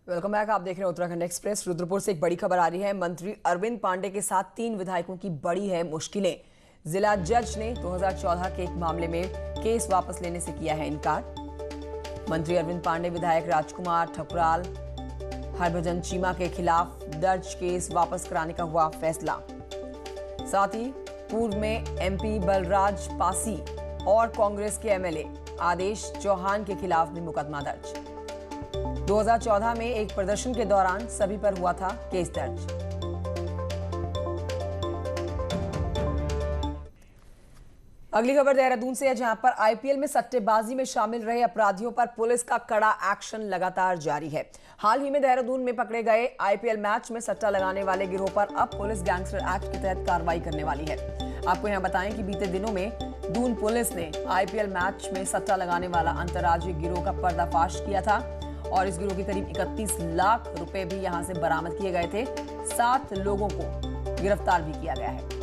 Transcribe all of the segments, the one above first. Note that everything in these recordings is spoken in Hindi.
Welcome back. आप देख रहे हैं उत्तराखंड एक्सप्रेस। रुद्रपुर से एक बड़ी खबर आ रही है। मंत्री अरविंद पांडे के साथ 3 विधायकों की बड़ी है मुश्किलें। जिला जज ने 2014 के एक मामले में केस वापस लेने से किया है इनकार। मंत्री अरविंद पांडे विधायक राजकुमार ठकुराल हरभजन चीमा के खिलाफ दर्ज केस वापस कराने का हुआ फैसला। साथ ही पूर्व में एमपी बलराज पासी और कांग्रेस के एमएलए आदेश चौहान के खिलाफ भी मुकदमा दर्ज। 2014 में एक प्रदर्शन के दौरान सभी पर हुआ था केस दर्ज। अगली खबर देहरादून से है, जहां पर आईपीएल में सट्टेबाजी में शामिल रहे अपराधियों पर पुलिस का कड़ा एक्शन लगातार जारी है। हाल ही में देहरादून में पकड़े गए आईपीएल मैच में सट्टा लगाने वाले गिरोह पर अब पुलिस गैंगस्टर एक्ट के तहत कार्रवाई करने वाली है। आपको यहां बताएं कि बीते दिनों में दून पुलिस ने आईपीएल मैच में सट्टा लगाने वाला अंतर्राज्यीय गिरोह का पर्दाफाश किया था और इस गिरोह के करीब 31 लाख रुपए भी यहां से बरामद किए गए थे। 7 लोगों को गिरफ्तार भी किया गया है।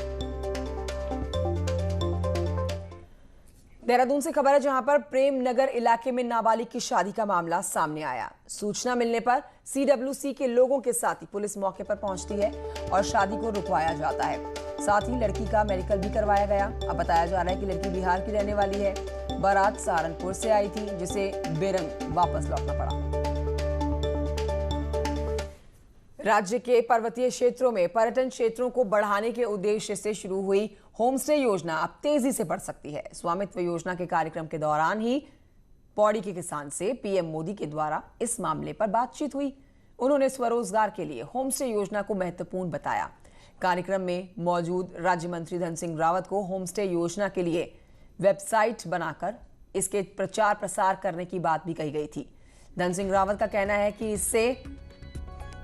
देहरादून से खबर है, जहां पर प्रेम नगर इलाके में नाबालिग की शादी का मामला सामने आया। सूचना मिलने पर सीडब्ल्यूसी के लोगों के साथ ही पुलिस मौके पर पहुंचती है और शादी को रुकवाया जाता है। साथ ही लड़की का मेडिकल भी करवाया गया। अब बताया जा रहा है कि लड़की बिहार की रहने वाली है। बारात सहारनपुर से आई थी, जिसे बेरंग वापस लौटना पड़ा। राज्य के पर्वतीय क्षेत्रों में पर्यटन क्षेत्रों को बढ़ाने के उद्देश्य से शुरू हुई होमस्टे योजना अब तेजी से बढ़ सकती है। स्वामित्व योजना के कार्यक्रम के दौरान ही पौड़ी के किसान से पीएम मोदी के द्वारा इस मामले पर बातचीत हुई। उन्होंने स्वरोजगार के लिए होमस्टे योजना को महत्वपूर्ण बताया। कार्यक्रम में मौजूद राज्य मंत्री धन सिंह रावत को होमस्टे योजना के लिए वेबसाइट बनाकर इसके प्रचार प्रसार करने की बात भी कही गई थी। धन सिंह रावत का कहना है कि इससे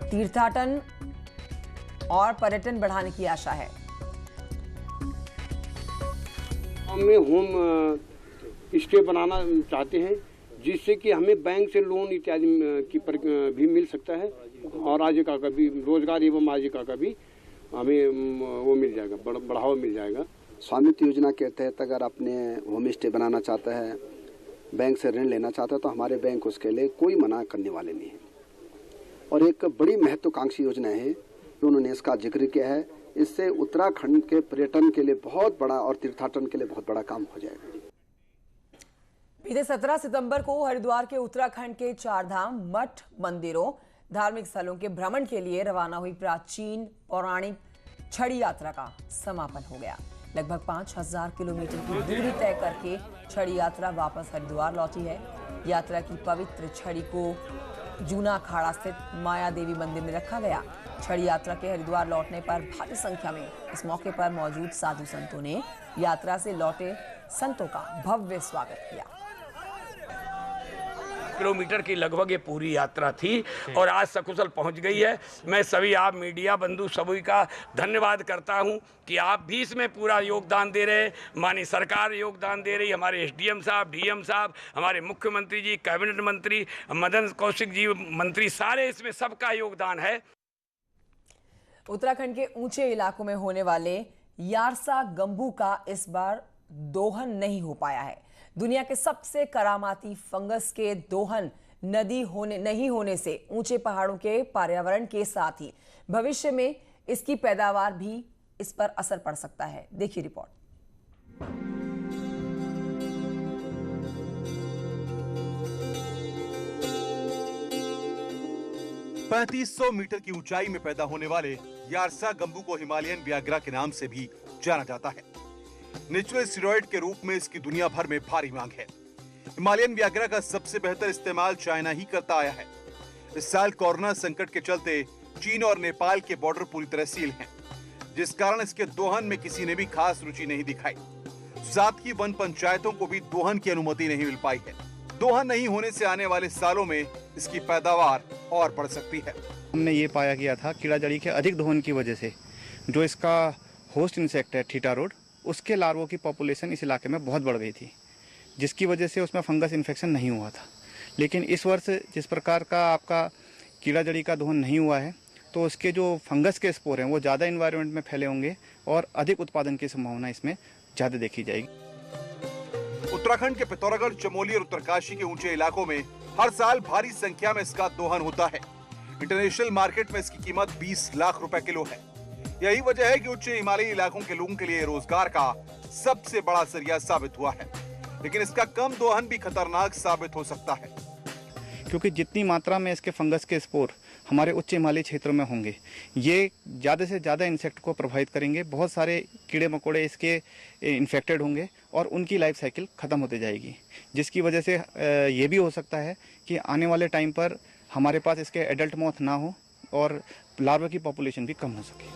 तीर्थाटन और पर्यटन बढ़ाने की आशा है। हमें होम स्टे बनाना चाहते हैं, जिससे कि हमें बैंक से लोन इत्यादि की भी मिल सकता है और आजीविका का भी, रोजगार एवं आजीविका का भी हमें वो मिल जाएगा, बढ़ावा मिल जाएगा। स्वामित्व योजना के तहत अगर आपने होम स्टे बनाना चाहता है, बैंक से ऋण लेना चाहता है, तो हमारे बैंक उसके लिए कोई मना करने वाले नहीं है। और एक बड़ी महत्वाकांक्षी योजना है, उन्होंने इसका जिक्र किया है। इससे उत्तराखंड के पर्यटन के लिए बहुत बड़ा और तीर्थाटन के लिए बहुत बड़ा काम हो जाएगा। बीते 17 सितंबर को हरिद्वार के उत्तराखंड के 4 धाम, मठ, मंदिरों, धार्मिक स्थलों के भ्रमण के लिए रवाना हुई प्राचीन पौराणिक छड़ी यात्रा का समापन हो गया। लगभग 5000 किलोमीटर की दूरी तय करके छड़ी यात्रा वापस हरिद्वार लौटी है। यात्रा की पवित्र छड़ी को जूना अखाड़ा स्थित माया देवी मंदिर में रखा गया। छड़ी यात्रा के हरिद्वार लौटने पर भारी संख्या में इस मौके पर मौजूद साधु संतों ने यात्रा से लौटे संतों का भव्य स्वागत किया। किलोमीटर की लगभग ये पूरी यात्रा थी और आज सकुशल पहुंच गई है। मैं सभी आप मीडिया बंधु सभी का धन्यवाद करता हूं कि आप भी इसमें पूरा योगदान दे रहे हैं। माननीय सरकार योगदान दे रही, हमारे एसडीएम साहब, डीएम साहब, हमारे मुख्यमंत्री जी, कैबिनेट मंत्री मदन कौशिक जी मंत्री, सारे इसमें सबका योगदान है। उत्तराखंड के ऊंचे इलाकों में होने वाले यारसा गंबू का इस बार दोहन नहीं हो पाया है। दुनिया के सबसे करामाती फंगस के दोहन नहीं होने से ऊंचे पहाड़ों के पर्यावरण के साथ ही भविष्य में इसकी पैदावार भी इस पर असर पड़ सकता है। देखिए रिपोर्ट। 3500 मीटर की ऊंचाई में पैदा होने वाले यारसा गंबू को हिमालयन व्याघ्रा के नाम से भी जाना जाता है। नेचुरल स्टेरॉइड के रूप में इसकी दुनिया भर में भारी मांग है। हिमालयन व्याघ्रा का सबसे बेहतर इस्तेमाल चाइना ही करता आया है। इस साल कोरोना संकट के चलते चीन और नेपाल के बॉर्डर पूरी तरह सील हैं, जिस कारण इसके दोहन में किसी ने भी खास रुचि नहीं दिखाई। साथ ही वन पंचायतों को भी दोहन की अनुमति नहीं मिल पाई है। दोहन नहीं होने से आने वाले सालों में इसकी पैदावार और बढ़ सकती है। हमने ये पाया गया था कीड़ा जड़ी के अधिक दोहन की वजह से जो इसका होस्ट इंसेक्ट है ठीटारोड, उसके लार्वों की पॉपुलेशन इस इलाके में बहुत बढ़ गई थी, जिसकी वजह से उसमें फंगस इन्फेक्शन नहीं हुआ था। लेकिन इस वर्ष जिस प्रकार का आपका कीड़ा जड़ी का दोहन नहीं हुआ है, तो उसके जो फंगस के स्पोर हैं वो ज़्यादा इन्वायरमेंट में फैले होंगे और अधिक उत्पादन की संभावना इसमें ज़्यादा देखी जाएगी। उत्तराखंड के पिथौरागढ़, चमोली और उत्तरकाशी के ऊंचे इलाकों में हर साल भारी संख्या में इसका दोहन होता है। इंटरनेशनल मार्केट में इसकी कीमत 20 लाख रुपए किलो है। यही वजह है कि उच्च हिमालयी इलाकों के लोगों के लिए रोजगार का सबसे बड़ा जरिया साबित हुआ है, लेकिन इसका कम दोहन भी खतरनाक साबित हो सकता है, क्योंकि जितनी मात्रा में इसके फंगस के स्पोर हमारे उच्च हिमालयी क्षेत्रों में होंगे, ये ज़्यादा से ज़्यादा इंसेक्ट को प्रभावित करेंगे। बहुत सारे कीड़े मकोड़े इसके इन्फेक्टेड होंगे और उनकी लाइफ साइकिल ख़त्म होती जाएगी, जिसकी वजह से ये भी हो सकता है कि आने वाले टाइम पर हमारे पास इसके एडल्ट मौत ना हो और लार्वा की पॉपुलेशन भी कम हो सके।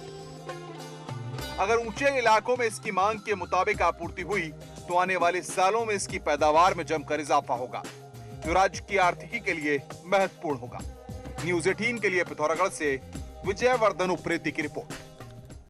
अगर ऊंचे इलाकों में इसकी मांग के मुताबिक आपूर्ति हुई तो आने वाले सालों में इसकी पैदावार में जमकर इजाफा होगा, जो राज्य की आर्थिकी के लिए महत्वपूर्ण होगा। न्यूज़ 18 के लिए पिथौरागढ़ से विजय वर्धन उप्रेती की रिपोर्ट।